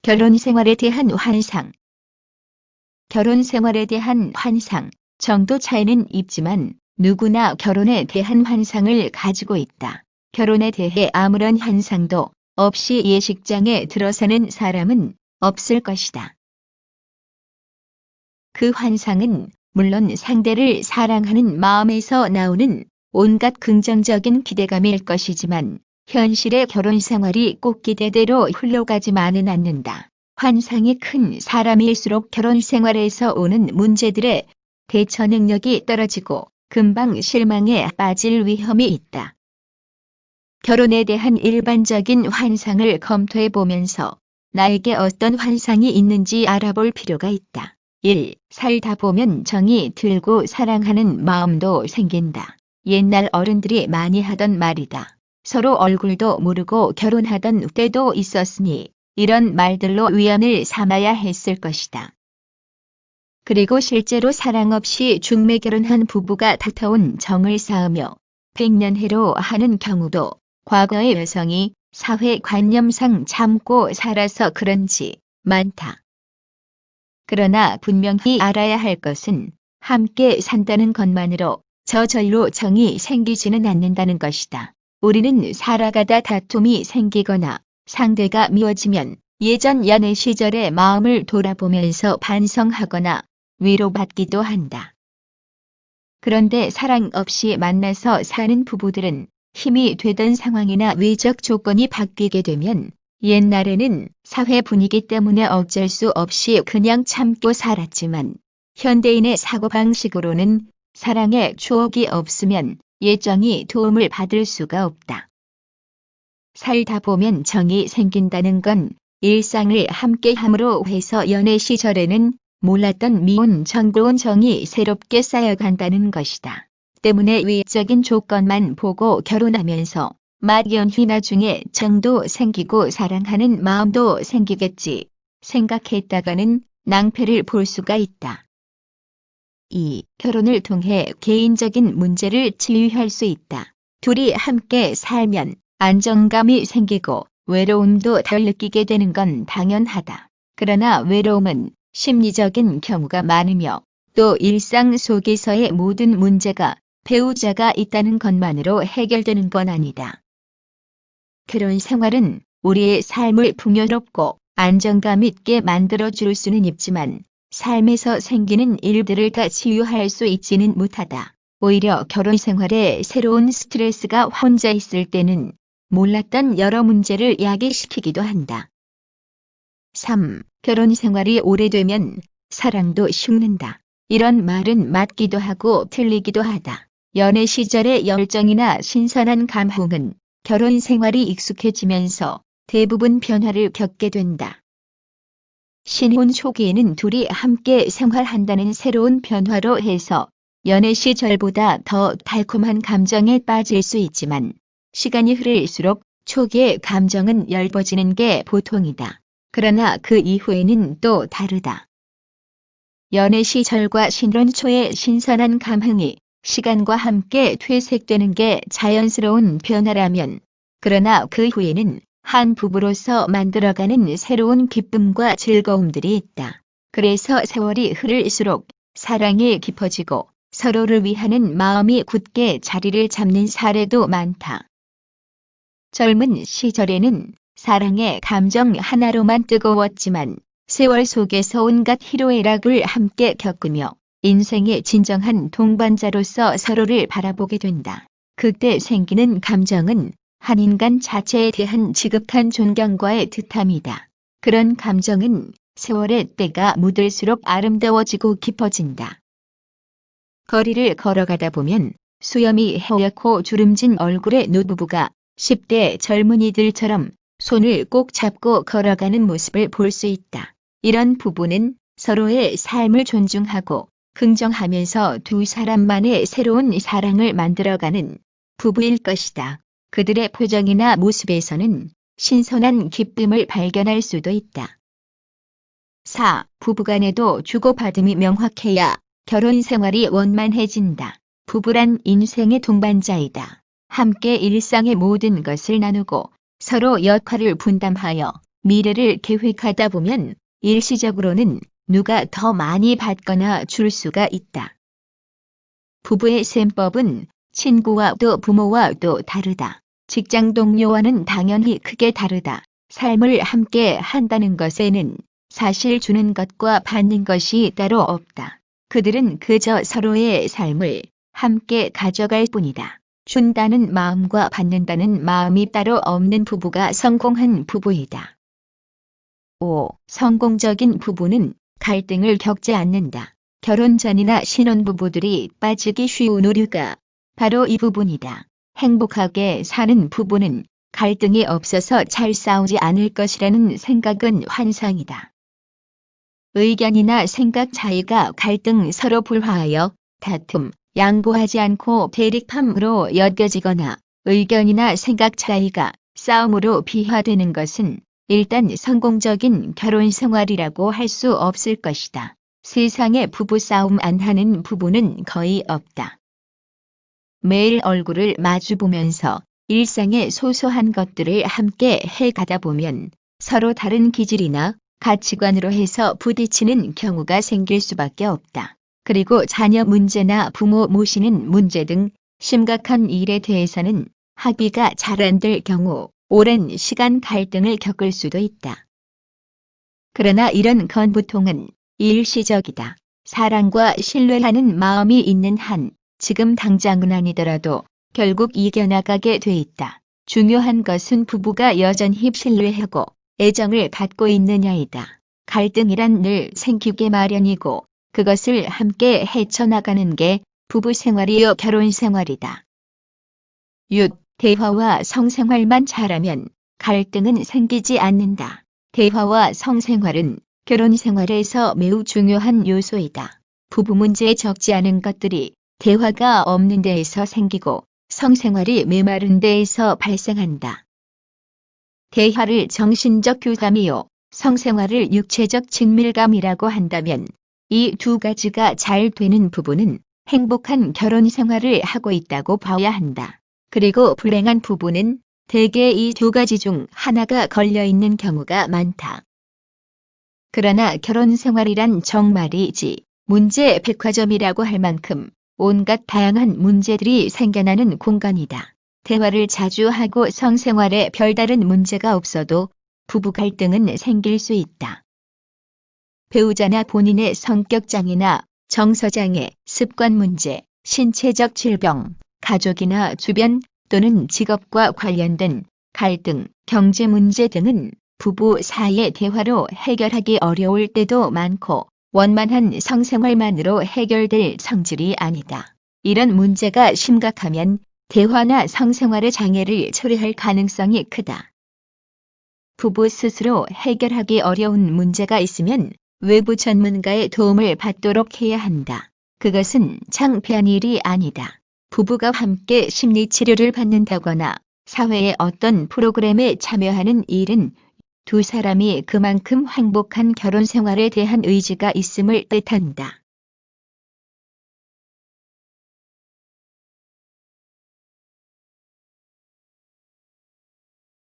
결혼 생활에 대한 환상. 결혼 생활에 대한 환상, 정도 차이는 있지만 누구나 결혼에 대한 환상을 가지고 있다. 결혼에 대해 아무런 환상도 없이 예식장에 들어서는 사람은 없을 것이다. 그 환상은 물론 상대를 사랑하는 마음에서 나오는 온갖 긍정적인 기대감일 것이지만 현실의 결혼 생활이 꼭 기대대로 흘러가지만은 않는다. 환상이 큰 사람일수록 결혼 생활에서 오는 문제들의 대처 능력이 떨어지고 금방 실망에 빠질 위험이 있다. 결혼에 대한 일반적인 환상을 검토해 보면서 나에게 어떤 환상이 있는지 알아볼 필요가 있다. 1. 살다 보면 정이 들고 사랑하는 마음도 생긴다. 옛날 어른들이 많이 하던 말이다. 서로 얼굴도 모르고 결혼하던 때도 있었으니 이런 말들로 위안을 삼아야 했을 것이다. 그리고 실제로 사랑 없이 중매 결혼한 부부가 다터온 정을 쌓으며 백년해로 하는 경우도 과거의 여성이 사회관념상 참고 살아서 그런지 많다. 그러나 분명히 알아야 할 것은 함께 산다는 것만으로 저절로 정이 생기지는 않는다는 것이다. 우리는 살아가다 다툼이 생기거나 상대가 미워지면 예전 연애 시절의 마음을 돌아보면서 반성하거나 위로받기도 한다. 그런데 사랑 없이 만나서 사는 부부들은 힘이 되던 상황이나 외적 조건이 바뀌게 되면 옛날에는 사회 분위기 때문에 어쩔 수 없이 그냥 참고 살았지만 현대인의 사고방식으로는 사랑의 추억이 없으면 예정이 도움을 받을 수가 없다. 살다 보면 정이 생긴다는 건 일상을 함께함으로 해서 연애 시절에는 몰랐던 미운 정겨운 정이 새롭게 쌓여간다는 것이다. 때문에 외적인 조건만 보고 결혼하면서 막연히 나중에 정도 생기고 사랑하는 마음도 생기겠지 생각했다가는 낭패를 볼 수가 있다. 2. 결혼을 통해 개인적인 문제를 치유할 수 있다. 둘이 함께 살면 안정감이 생기고 외로움도 덜 느끼게 되는 건 당연하다. 그러나 외로움은 심리적인 경우가 많으며 또 일상 속에서의 모든 문제가 배우자가 있다는 것만으로 해결되는 건 아니다. 결혼 생활은 우리의 삶을 풍요롭고 안정감 있게 만들어줄 수는 있지만 삶에서 생기는 일들을 다 치유할 수 있지는 못하다. 오히려 결혼 생활에 새로운 스트레스가 혼자 있을 때는 몰랐던 여러 문제를 야기시키기도 한다. 3. 결혼 생활이 오래되면 사랑도 식는다. 이런 말은 맞기도 하고 틀리기도 하다. 연애 시절의 열정이나 신선한 감흥은 결혼 생활이 익숙해지면서 대부분 변화를 겪게 된다. 신혼 초기에는 둘이 함께 생활한다는 새로운 변화로 해서 연애 시절보다 더 달콤한 감정에 빠질 수 있지만 시간이 흐를수록 초기의 감정은 엷어지는 게 보통이다. 그러나 그 이후에는 또 다르다. 연애 시절과 신혼 초의 신선한 감흥이 시간과 함께 퇴색되는 게 자연스러운 변화라면 그러나 그 후에는 한 부부로서 만들어가는 새로운 기쁨과 즐거움들이 있다. 그래서 세월이 흐를수록 사랑이 깊어지고 서로를 위하는 마음이 굳게 자리를 잡는 사례도 많다. 젊은 시절에는 사랑의 감정 하나로만 뜨거웠지만 세월 속에서 온갖 희로애락을 함께 겪으며 인생의 진정한 동반자로서 서로를 바라보게 된다. 그때 생기는 감정은 한 인간 자체에 대한 지극한 존경과의 뜻함이다. 그런 감정은 세월의 때가 묻을수록 아름다워지고 깊어진다. 거리를 걸어가다 보면 수염이 허옇고 주름진 얼굴의 노부부가 10대 젊은이들처럼 손을 꼭 잡고 걸어가는 모습을 볼 수 있다. 이런 부부는 서로의 삶을 존중하고 긍정하면서 두 사람만의 새로운 사랑을 만들어가는 부부일 것이다. 그들의 표정이나 모습에서는 신선한 기쁨을 발견할 수도 있다. 4. 부부간에도 주고받음이 명확해야 결혼 생활이 원만해진다. 부부란 인생의 동반자이다. 함께 일상의 모든 것을 나누고 서로 역할을 분담하여 미래를 계획하다 보면 일시적으로는 누가 더 많이 받거나 줄 수가 있다. 부부의 셈법은 친구와도 부모와도 다르다. 직장 동료와는 당연히 크게 다르다. 삶을 함께 한다는 것에는 사실 주는 것과 받는 것이 따로 없다. 그들은 그저 서로의 삶을 함께 가져갈 뿐이다. 준다는 마음과 받는다는 마음이 따로 없는 부부가 성공한 부부이다. 5. 성공적인 부부는 갈등을 겪지 않는다. 결혼 전이나 신혼부부들이 빠지기 쉬운 오류가 바로 이 부분이다. 행복하게 사는 부부는 갈등이 없어서 잘 싸우지 않을 것이라는 생각은 환상이다. 의견이나 생각 차이가 갈등, 서로 불화하여 다툼, 양보하지 않고 대립함으로 엮여지거나 의견이나 생각 차이가 싸움으로 비화되는 것은 일단 성공적인 결혼 생활이라고 할 수 없을 것이다. 세상에 부부싸움 안 하는 부부는 거의 없다. 매일 얼굴을 마주보면서 일상의 소소한 것들을 함께 해가다 보면 서로 다른 기질이나 가치관으로 해서 부딪히는 경우가 생길 수밖에 없다. 그리고 자녀 문제나 부모 모시는 문제 등 심각한 일에 대해서는 합의가 잘 안 될 경우 오랜 시간 갈등을 겪을 수도 있다. 그러나 이런 건 보통은 일시적이다. 사랑과 신뢰하는 마음이 있는 한 지금 당장은 아니더라도 결국 이겨나가게 돼 있다. 중요한 것은 부부가 여전히 신뢰하고 애정을 갖고 있느냐이다. 갈등이란 늘 생기게 마련이고 그것을 함께 헤쳐나가는 게 부부 생활이요 결혼 생활이다. 6. 대화와 성생활만 잘하면 갈등은 생기지 않는다. 대화와 성생활은 결혼 생활에서 매우 중요한 요소이다. 부부 문제에 적지 않은 것들이 대화가 없는 데에서 생기고 성생활이 메마른 데에서 발생한다. 대화를 정신적 교감이요, 성생활을 육체적 친밀감이라고 한다면 이 두 가지가 잘 되는 부부는 행복한 결혼 생활을 하고 있다고 봐야 한다. 그리고 불행한 부부는 대개 이 두 가지 중 하나가 걸려 있는 경우가 많다. 그러나 결혼 생활이란 정말이지 문제 백화점이라고 할 만큼 온갖 다양한 문제들이 생겨나는 공간이다. 대화를 자주 하고 성생활에 별다른 문제가 없어도 부부 갈등은 생길 수 있다. 배우자나 본인의 성격장애나 정서장애, 습관 문제, 신체적 질병, 가족이나 주변 또는 직업과 관련된 갈등, 경제 문제 등은 부부 사이의 대화로 해결하기 어려울 때도 많고 원만한 성생활만으로 해결될 성질이 아니다. 이런 문제가 심각하면 대화나 성생활의 장애를 초래할 가능성이 크다. 부부 스스로 해결하기 어려운 문제가 있으면 외부 전문가의 도움을 받도록 해야 한다. 그것은 창피한 일이 아니다. 부부가 함께 심리치료를 받는다거나 사회의 어떤 프로그램에 참여하는 일은 두 사람이 그만큼 행복한 결혼 생활에 대한 의지가 있음을 뜻한다.